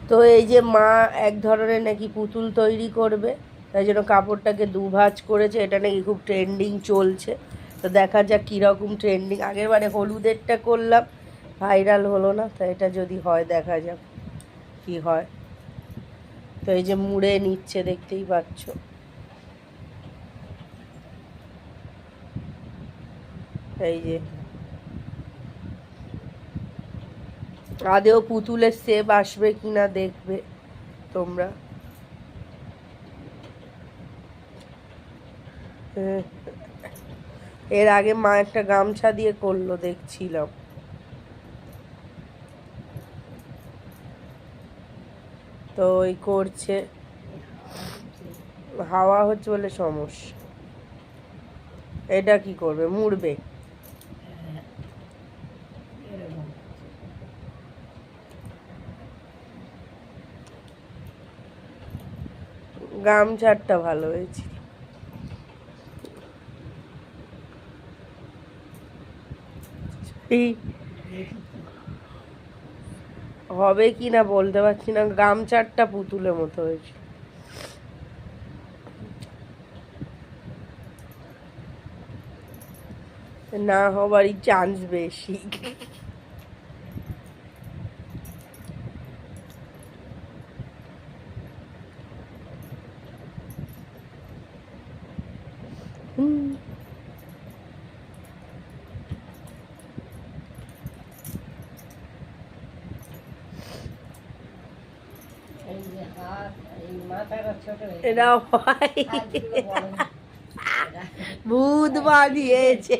তো এই যে মা এক ধরনের নাকি পুতুল তৈরি করবে, তাই জন্য কাপড়টাকে দুভাঁজ করেছে। এটা নাকি খুব ট্রেন্ডিং চলছে। তো দেখা যাক কীরকম ট্রেন্ডিং। আগের বারে হলুদেরটা করলাম, ভাইরাল হলো না। তো এটা যদি হয় দেখা যাক কি হয়। তো এই যে মুড়ে নিচ্ছে, দেখতেই পাচ্ছ। এই যে আদেও পুতুলের শেপ আসবে কিনা দেখবে তোমরা। এর আগে মা একটা গামছা দিয়ে করলো, দেখছিলাম। তো ওই করছে, হাওয়া হচ্ছে বলে সমস্যা। এটা কি করবে, মুড়বে। গামছারটা ভালো হয়েছিল। হবে কি না বলতে পারছি না, গামছারটা পুতুলের মতো হয়েছে। না হবারই চান্স বেশি। এরা হয় ভূত বানিয়েছে।